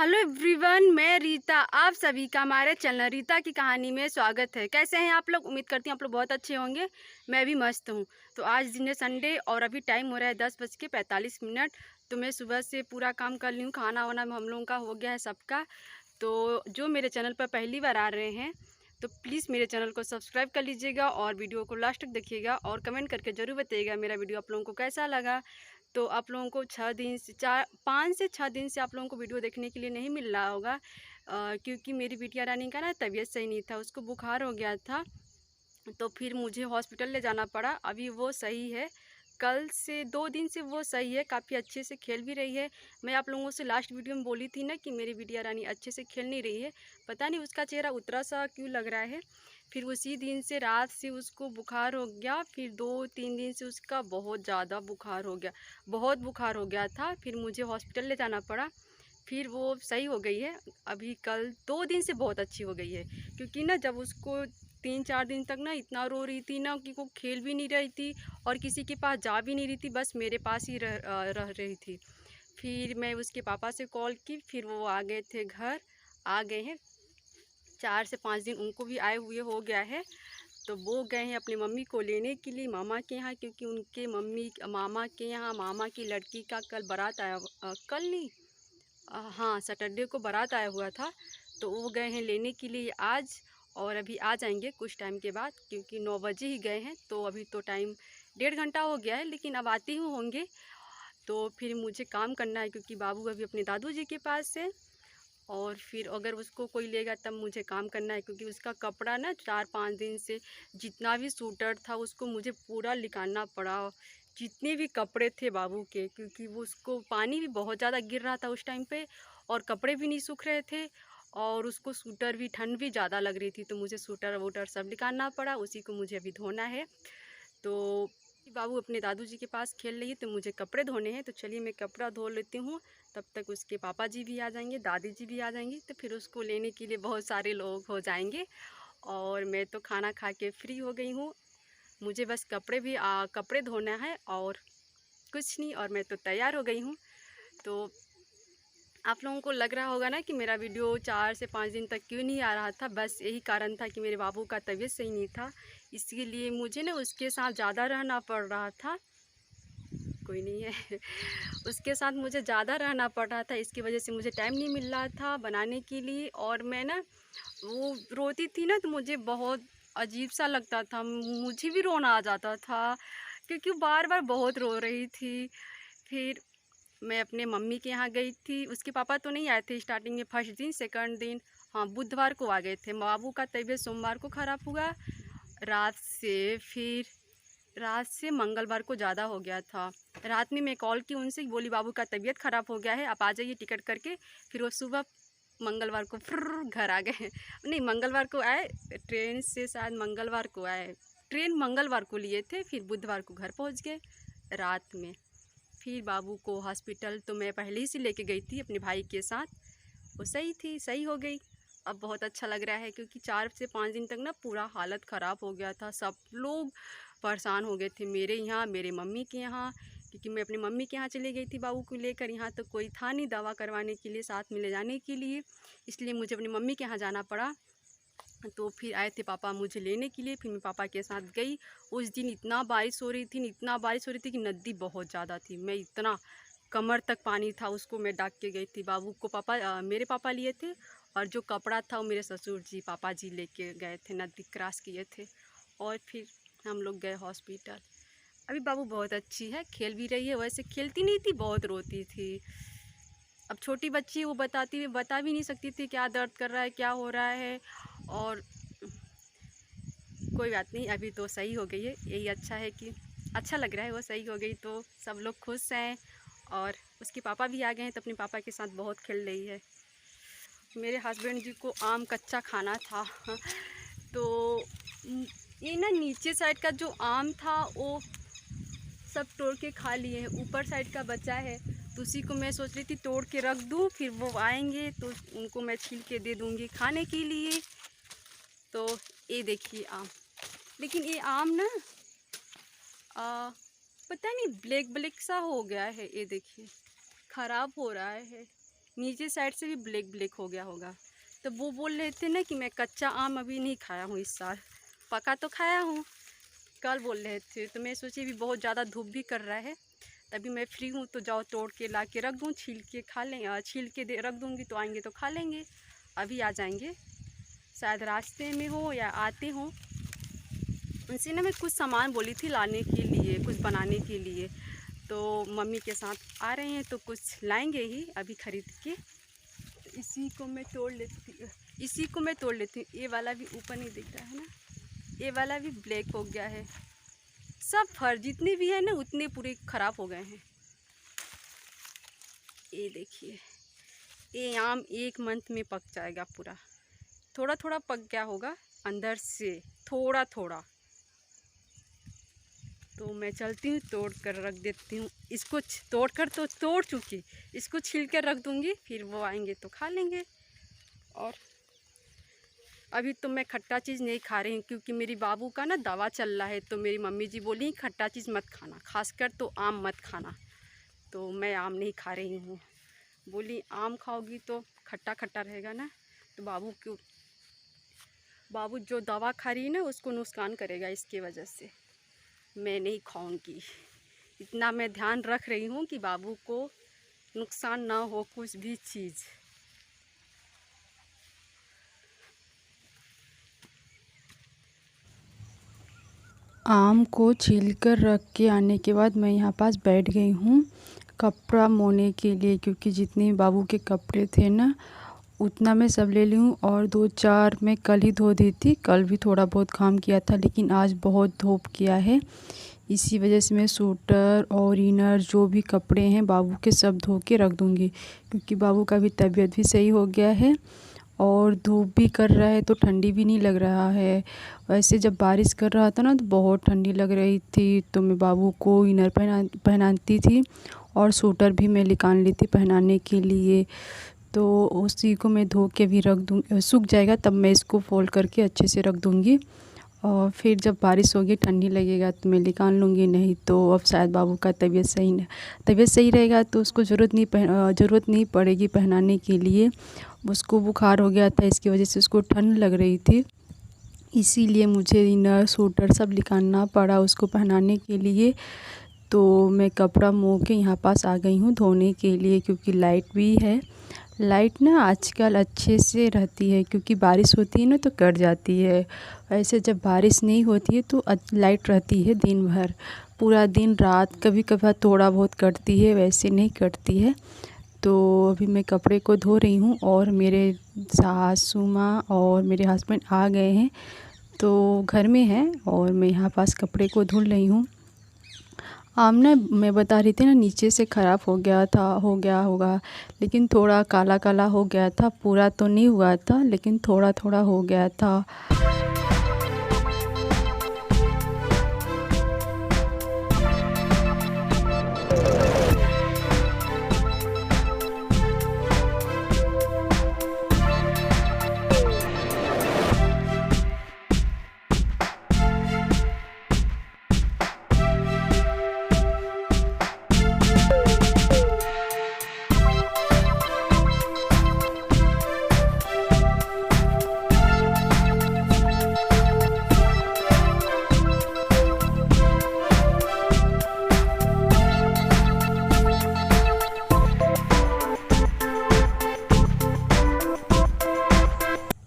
Hello everyone, मैं रीता। आप सभी का हमारे चैनल रीता की कहानी में स्वागत है। कैसे हैं आप लोग? उम्मीद करती हूँ आप लोग बहुत अच्छे होंगे। मैं भी मस्त हूँ। तो आज दिन है संडे और अभी टाइम हो रहा है 10:45। तो मैं सुबह से पूरा काम कर ली हूँ। खाना वाना हम लोगों का हो गया है सबका। तो जो मेरे चैनल पर पहली बार आ रहे हैं तो प्लीज़ मेरे चैनल को सब्सक्राइब कर लीजिएगा और वीडियो को लास्ट तक देखिएगा और कमेंट करके ज़रूर बताइएगा मेरा वीडियो आप लोगों को कैसा लगा। तो आप लोगों को 5 से 6 दिन से आप लोगों को वीडियो देखने के लिए नहीं मिल रहा होगा, क्योंकि मेरी बिटिया रानी का ना तबीयत सही नहीं था, उसको बुखार हो गया था। तो फिर मुझे हॉस्पिटल ले जाना पड़ा। अभी वो सही है, कल से 2 दिन से वो सही है, काफ़ी अच्छे से खेल भी रही है। मैं आप लोगों से लास्ट वीडियो में बोली थी ना कि मेरी बिटिया रानी अच्छे से खेल नहीं रही है, पता नहीं उसका चेहरा उतरा सा क्यों लग रहा है। फिर उसी दिन से रात से उसको बुखार हो गया। फिर 2-3 दिन से उसका बहुत ज़्यादा बुखार हो गया, बहुत बुखार हो गया था। फिर मुझे हॉस्पिटल ले जाना पड़ा। फिर वो सही हो गई है। अभी कल 2 दिन से बहुत अच्छी हो गई है, क्योंकि ना जब उसको 3-4 दिन तक ना इतना रो रही थी ना कि वो खेल भी नहीं रही थी और किसी के पास जा भी नहीं रही थी, बस मेरे पास ही रह रही थी। फिर मैं उसके पापा से कॉल की, फिर वो आ गए थे घर। आ गए हैं, 4 से 5 दिन उनको भी आए हुए हो गया है। तो वो गए हैं अपनी मम्मी को लेने के लिए मामा के यहाँ, क्योंकि उनके मम्मी मामा के यहाँ मामा की लड़की का कल बारात आया, कल नहीं, हाँ सैटरडे को बारात आया हुआ था। तो वो गए हैं लेने के लिए आज, और अभी आ जाएंगे कुछ टाइम के बाद, क्योंकि 9 बजे ही गए हैं। तो अभी तो टाइम 1.5 घंटा हो गया है, लेकिन अब आते ही होंगे। तो फिर मुझे काम करना है, क्योंकि बाबू अभी अपने दादू जी के पास है। और फिर अगर उसको कोई लेगा तब मुझे काम करना है, क्योंकि उसका कपड़ा ना 4-5 दिन से जितना भी सूटर था उसको मुझे पूरा निकालना पड़ा, जितने भी कपड़े थे बाबू के, क्योंकि वो उसको पानी भी बहुत ज़्यादा गिर रहा था उस टाइम पे और कपड़े भी नहीं सूख रहे थे। और उसको सूटर भी, ठंड भी ज़्यादा लग रही थी, तो मुझे सूटर वूटर सब निकालना पड़ा, उसी को मुझे अभी धोना है। तो बाबू अपने दादू जी के पास खेल रही है, तो मुझे कपड़े धोने हैं। तो चलिए मैं कपड़ा धो लेती हूँ, तब तक उसके पापा जी भी आ जाएंगे, दादी जी भी आ जाएंगी। तो फिर उसको लेने के लिए बहुत सारे लोग हो जाएंगे। और मैं तो खाना खा के फ्री हो गई हूँ। मुझे बस कपड़े धोना है और कुछ नहीं, और मैं तो तैयार हो गई हूँ। तो आप लोगों को लग रहा होगा ना कि मेरा वीडियो 4 से 5 दिन तक क्यों नहीं आ रहा था। बस यही कारण था कि मेरे बाबू का तबीयत सही नहीं था, इसीलिए मुझे ना उसके साथ ज़्यादा रहना पड़ रहा था। कोई नहीं है उसके साथ मुझे ज़्यादा रहना पड़ रहा था, इसकी वजह से मुझे टाइम नहीं मिल रहा था बनाने के लिए। और मैं ना, वो रोती थी ना तो मुझे बहुत अजीब सा लगता था, मुझे भी रोना आ जाता था, क्योंकि वो बार बार बहुत रो रही थी। फिर मैं अपने मम्मी के यहाँ गई थी। उसके पापा तो नहीं आए थे स्टार्टिंग में, फर्स्ट दिन सेकंड दिन, हाँ बुधवार को आ गए थे। बाबू का तबीयत सोमवार को ख़राब हुआ रात से। फिर रात से मंगलवार को ज़्यादा हो गया था। रात में मैं कॉल की उनसे, बोली बाबू का तबीयत ख़राब हो गया है, आप आ जाइए टिकट करके। फिर वो सुबह मंगलवार को फिर घर आ गए नहीं, मंगलवार को आए ट्रेन से, शायद मंगलवार को आए, ट्रेन मंगलवार को लिए थे, फिर बुधवार को घर पहुंच गए रात में। फिर बाबू को हॉस्पिटल तो मैं पहले ही से लेके गई थी अपने भाई के साथ, वो सही थी, सही हो गई। अब बहुत अच्छा लग रहा है, क्योंकि 4 से 5 दिन तक ना पूरा हालत ख़राब हो गया था। सब लोग परेशान हो गए थे मेरे यहाँ, मेरे मम्मी के यहाँ, क्योंकि मैं अपनी मम्मी के यहाँ चली गई थी बाबू को लेकर। यहाँ तो कोई था नहीं दवा करवाने के लिए, साथ में ले जाने के लिए, इसलिए मुझे अपनी मम्मी के यहाँ जाना पड़ा। तो फिर आए थे पापा मुझे लेने के लिए, फिर मैं पापा के साथ गई। उस दिन इतना बारिश हो रही थी, इतना बारिश हो रही थी कि नदी बहुत ज़्यादा थी। मैं इतना, कमर तक पानी था, उसको मैं डाक के गई थी। बाबू को मेरे पापा लिए थे, और जो कपड़ा था वो मेरे ससुर जी पापा जी लेके गए थे, नदी क्रॉस किए थे। और फिर हम लोग गए हॉस्पिटल। अभी बाबू बहुत अच्छी है, खेल भी रही है। वैसे खेलती नहीं थी, बहुत रोती थी। अब छोटी बच्ची, वो बता भी नहीं सकती थी क्या दर्द कर रहा है, क्या हो रहा है। और कोई बात नहीं, अभी तो सही हो गई है, यही अच्छा है कि अच्छा लग रहा है वो सही हो गई, तो सब लोग खुश हैं। और उसके पापा भी आ गए हैं, तो अपने पापा के साथ बहुत खेल रही है। मेरे हस्बैंड जी को आम कच्चा खाना था तो ये ना नीचे साइड का जो आम था वो सब तोड़ के खा लिए हैं, ऊपर साइड का बचा है, तो उसी को मैं सोच रही थी तोड़ के रख दूँ, फिर वो आएंगे तो उनको मैं छील के दे दूँगी खाने के लिए। तो ये देखिए आम, लेकिन ये आम ना पता नहीं ब्लैक ब्लैक सा हो गया है, ये देखिए ख़राब हो रहा है। नीचे साइड से भी ब्लैक ब्लैक हो गया होगा। तो वो बोल रहे थे ना कि मैं कच्चा आम अभी नहीं खाया हूँ इस साल, पका तो खाया हूँ। कल बोल रहे थे तो मैं सोची भी बहुत ज़्यादा धूप भी कर रहा है, तभी मैं फ्री हूँ तो जाओ तोड़ के ला के रख दूँ, छील के खा लें, छील के रख दूँगी तो आएंगे तो खा लेंगे। अभी आ जाएंगे, शायद रास्ते में हो या आते हो। उनसे ना मैं कुछ सामान बोली थी लाने के लिए, कुछ बनाने के लिए, तो मम्मी के साथ आ रहे हैं तो कुछ लाएंगे ही अभी ख़रीद के। तो इसी को मैं तोड़ लेती हूँ। ये वाला भी ऊपर नहीं दिख रहा है ना, ये वाला भी ब्लैक हो गया है। सब फल जितने भी है ना उतने पूरे ख़राब हो गए हैं। ये देखिए, ये आम 1 मंथ में पक जाएगा पूरा। थोड़ा थोड़ा पक गया होगा अंदर से, थोड़ा थोड़ा। तो मैं चलती हूँ, तोड़ कर रख देती हूँ इसको। तोड़ कर तो तोड़ चुकी, इसको छील कर रख दूँगी, फिर वो आएंगे तो खा लेंगे। और अभी तो मैं खट्टा चीज़ नहीं खा रही हूँ क्योंकि मेरी बाबू का ना दवा चल रहा है, तो मेरी मम्मी जी बोली खट्टा चीज़ मत खाना, खासकर तो आम मत खाना। तो मैं आम नहीं खा रही हूँ। बोली आम खाओगी तो खट्टा खट्टा रहेगा ना, तो बाबू जो दवा खा रही है ना उसको नुकसान करेगा, इसकी वजह से मैं नहीं खाऊंगी। इतना मैं ध्यान रख रही हूँ कि बाबू को नुकसान ना हो कुछ भी चीज़। आम को छील कर रख के आने के बाद मैं यहाँ पास बैठ गई हूँ कपड़ा मोने के लिए, क्योंकि जितने बाबू के कपड़े थे ना उतना मैं सब ले ली हूँ। और 2-4 मैं कल ही धो दी थी, कल भी थोड़ा बहुत काम किया था, लेकिन आज बहुत धूप किया है। इसी वजह से मैं सूटर और इनर जो भी कपड़े हैं बाबू के सब धो के रख दूँगी, क्योंकि बाबू का भी तबीयत भी सही हो गया है और धूप भी कर रहा है तो ठंडी भी नहीं लग रहा है। वैसे जब बारिश कर रहा था ना तो बहुत ठंडी लग रही थी, तो मैं बाबू को इनर पहनाती थी और सूटर भी मैं निकाल ली थी पहनाने के लिए। तो उसी को मैं धो के भी रख दूँ, सूख जाएगा तब मैं इसको फोल्ड करके अच्छे से रख दूँगी। और फिर जब बारिश होगी ठंडी लगेगा तो मैं निकाल लूँगी, नहीं तो अब शायद बाबू का तबीयत सही रहेगा तो उसको ज़रूरत नहीं पड़ेगी पहनाने के लिए। उसको बुखार हो गया था, इसकी वजह से उसको ठंड लग रही थी, इसीलिए मुझे इनर सूटर सब निकालना पड़ा उसको पहनाने के लिए। तो मैं कपड़ा मोड़ के यहाँ पास आ गई हूँ धोने के लिए, क्योंकि लाइट भी है। लाइट ना आजकल अच्छे से रहती है, क्योंकि बारिश होती है ना तो कट जाती है। वैसे जब बारिश नहीं होती है तो लाइट रहती है दिन भर, पूरा दिन रात, कभी कभार थोड़ा बहुत कटती है, वैसे नहीं कटती है। तो अभी मैं कपड़े को धो रही हूँ और मेरे सासू माँ और मेरे हस्बैंड आ गए हैं तो घर में हैं और मैं यहाँ पास कपड़े को धुल रही हूँ। आम ना मैं बता रही थी ना नीचे से ख़राब हो गया होगा, लेकिन थोड़ा काला काला हो गया था, पूरा तो नहीं हुआ था लेकिन थोड़ा थोड़ा हो गया था।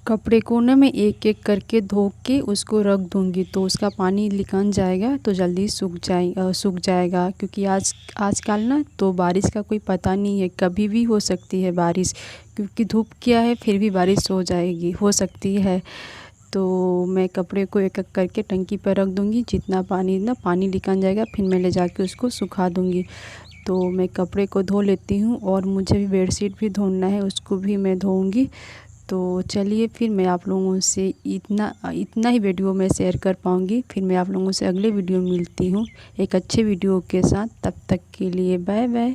कपड़े को ना मैं एक एक करके धो के उसको रख दूँगी, तो उसका पानी निकल जाएगा तो जल्दी सूख जाएगा। क्योंकि आजकल ना तो बारिश का कोई पता नहीं है, कभी भी हो सकती है बारिश, क्योंकि धूप किया है फिर भी बारिश हो सकती है। तो मैं कपड़े को एक एक करके टंकी पर रख दूँगी, जितना पानी निकल जाएगा फिर मैं ले जाके उसको सुखा दूँगी। तो मैं कपड़े को धो लेती हूँ और मुझे भी बेडशीट भी धोना है, उसको भी मैं धोऊँगी। तो चलिए फिर मैं आप लोगों से इतना ही वीडियो मैं शेयर कर पाऊँगी, फिर मैं आप लोगों से अगले वीडियो में मिलती हूँ एक अच्छे वीडियो के साथ। तब तक के लिए बाय बाय।